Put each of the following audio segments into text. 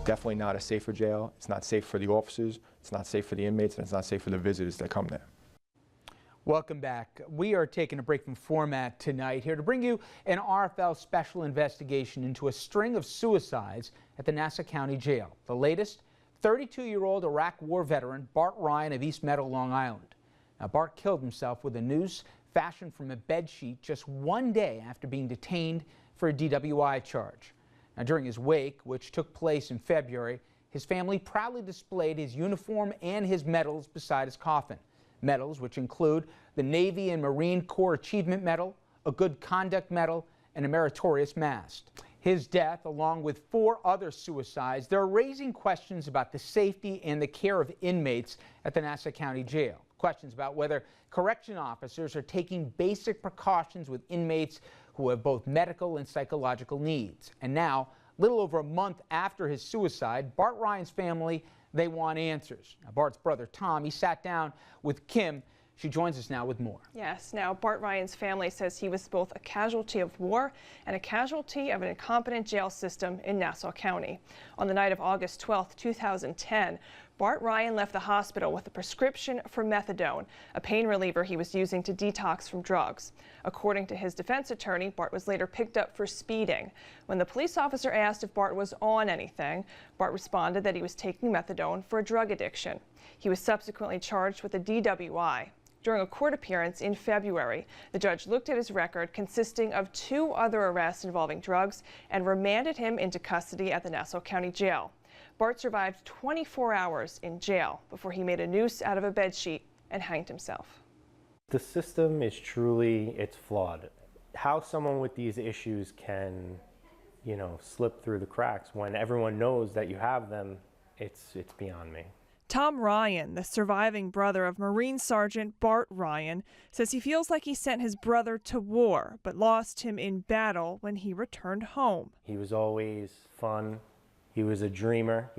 Definitely not a safer jail. It's not safe for the officers, it's not safe for the inmates, and it's not safe for the visitors that come there. Welcome back. We are taking a break from format tonight here to bring you an RFL Special Investigation into a string of suicides at the Nassau County Jail. The latest, 32-year-old Iraq War veteran Bart Ryan of East Meadow, Long Island. Now, Bart killed himself with a noose fashioned from a bedsheet just one day after being detained for a DWI charge. Now, during his wake, which took place in February, his family proudly displayed his uniform and his medals beside his coffin. Medals which include the Navy and Marine Corps Achievement Medal, a Good Conduct Medal, and a Meritorious Mast. His death, along with 4 other suicides, they're raising questions about the safety and the care of inmates at the Nassau County Jail. Questions about whether correction officers are taking basic precautions with inmates who have both medical and psychological needs. And now, little over a month after his suicide, Bart Ryan's family, they want answers. Now, Bart's brother, Tom, he sat down with Kim. She joins us now with more. Yes, now Bart Ryan's family says he was both a casualty of war and a casualty of an incompetent jail system in Nassau County. On the night of August 12, 2010, Bart Ryan left the hospital with a prescription for methadone, a pain reliever he was using to detox from drugs. According to his defense attorney, Bart was later picked up for speeding. When the police officer asked if Bart was on anything, Bart responded that he was taking methadone for a drug addiction. He was subsequently charged with a DWI. During a court appearance in February, the judge looked at his record consisting of 2 other arrests involving drugs and remanded him into custody at the Nassau County Jail. Bart survived 24 hours in jail before he made a noose out of a bedsheet and hanged himself. The system is truly, it's flawed. How someone with these issues can, slip through the cracks when everyone knows that you have them, it's beyond me. Tom Ryan, the surviving brother of Marine Sgt. Bart Ryan, says he feels like he sent his brother to war, but lost him in battle when he returned home. He was always fun. He was a dreamer.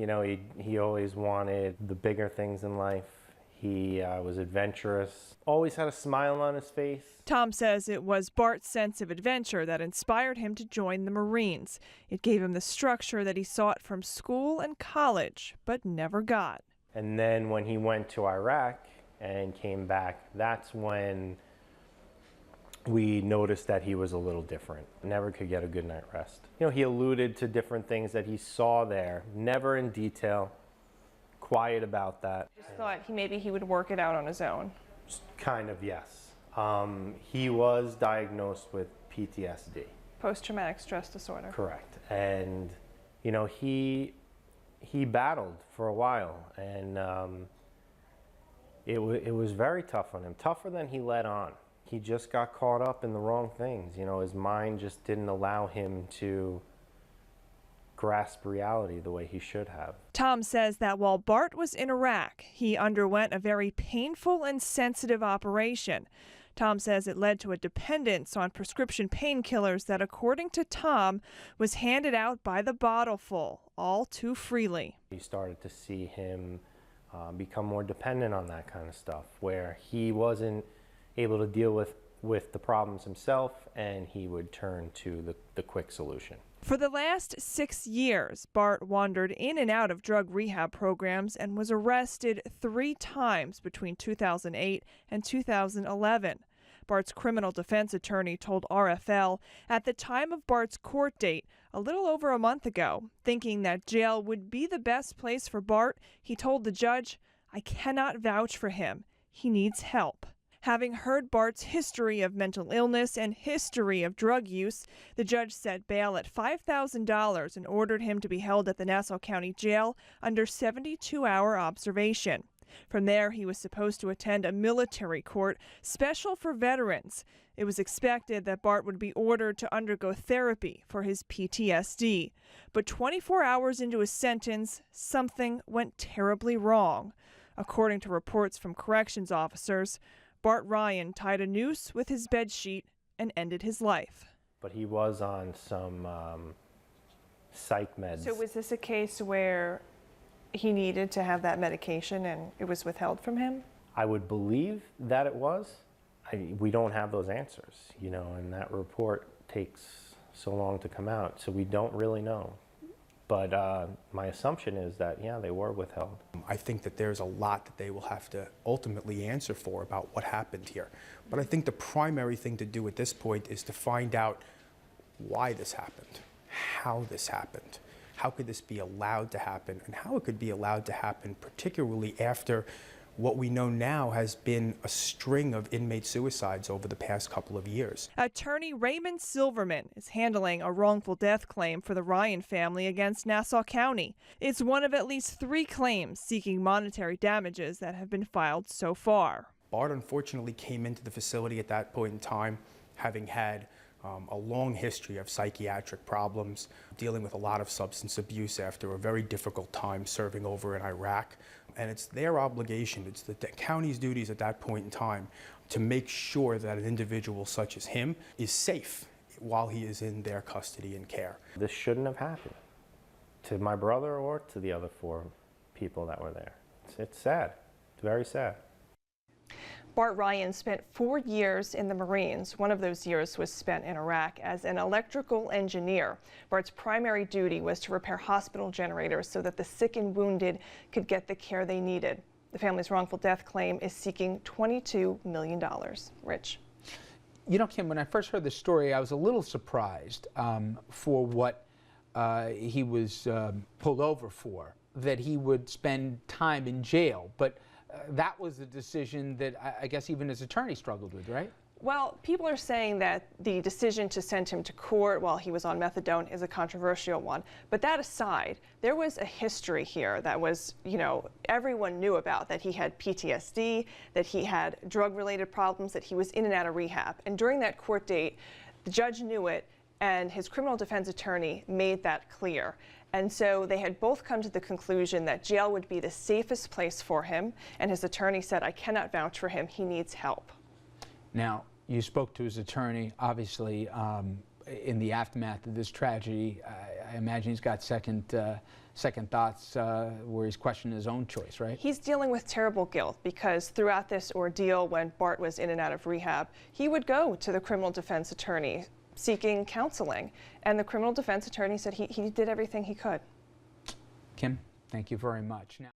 He always wanted the bigger things in life. He was adventurous, always had a smile on his face. Tom says it was Bart's sense of adventure that inspired him to join the Marines. It gave him the structure that he sought from school and college, but never got. And then when he went to Iraq and came back, that's when we noticed that he was a little different. Never could get a good night rest. He alluded to different things that he saw there, never in detail, quiet about that. Just thought maybe he would work it out on his own. Kind of, yes. He was diagnosed with PTSD. Post-traumatic stress disorder. Correct. And, he battled for a while, and it was very tough on him, tougher than he let on. He just got caught up in the wrong things. His mind just didn't allow him to grasp reality the way he should have. Tom says that while Bart was in Iraq, he underwent a very painful and sensitive operation. Tom says it led to a dependence on prescription painkillers that, according to Tom, was handed out by the bottleful, all too freely. We started to see him become more dependent on that kind of stuff, where he wasn't able to deal with the problems himself, and he would turn to the quick solution. For the last 6 years, Bart wandered in and out of drug rehab programs and was arrested 3 times between 2008 and 2011. Bart's criminal defense attorney told RFL at the time of Bart's court date, a little over a month ago, thinking that jail would be the best place for Bart, he told the judge, "I cannot vouch for him. He needs help." Having heard Bart's history of mental illness and history of drug use, the judge set bail at $5,000 and ordered him to be held at the Nassau County Jail under 72-hour observation. From there, he was supposed to attend a military court special for veterans. It was expected that Bart would be ordered to undergo therapy for his PTSD. But 24 hours into his sentence, something went terribly wrong. According to reports from corrections officers, Bart Ryan tied a noose with his bedsheet and ended his life. But he was on some psych meds. So was this a case where he needed to have that medication and it was withheld from him? I would believe that it was. We don't have those answers, and that report takes so long to come out, so we don't really know. But my assumption is that, yeah, they were withheld. I think that there's a lot that they will have to ultimately answer for about what happened here. But I think the primary thing to do at this point is to find out why this happened, how this happened, how could this be allowed to happen, and how it could be allowed to happen, particularly after what we know now has been a string of inmate suicides over the past couple of years. Attorney Raymond Silverman is handling a wrongful death claim for the Ryan family against Nassau County. It's one of at least 3 claims seeking monetary damages that have been filed so far. Bart unfortunately came into the facility at that point in time having had a long history of psychiatric problems, dealing with a lot of substance abuse after a very difficult time serving over in Iraq. And it's their obligation, it's the county's duties at that point in time to make sure that an individual such as him is safe while he is in their custody and care. This shouldn't have happened to my brother or to the other 4 people that were there. It's sad. It's very sad. Bart Ryan spent 4 years in the Marines. One of those years was spent in Iraq as an electrical engineer. Bart's primary duty was to repair hospital generators so that the sick and wounded could get the care they needed. The family's wrongful death claim is seeking $22 million. Rich. You know, Kim, when I first heard the story, I was a little surprised for what he was pulled over for, that he would spend time in jail. But that was a decision that I guess even his attorney struggled with, right? Well, people are saying that the decision to send him to court while he was on methadone is a controversial one. But that aside, there was a history here that was, you know, everyone knew about, that he had PTSD, that he had drug-related problems, that he was in and out of rehab. And during that court date, the judge knew it, and his criminal defense attorney made that clear. And so they had both come to the conclusion that jail would be the safest place for him, and his attorney said, I cannot vouch for him, he needs help. Now, you spoke to his attorney, obviously, in the aftermath of this tragedy. I imagine he's got second thoughts where he's questioning his own choice, right? He's dealing with terrible guilt because throughout this ordeal, when Bart was in and out of rehab, he would go to the criminal defense attorney seeking counseling, and the criminal defense attorney said he did everything he could. Kim, thank you very much. Now.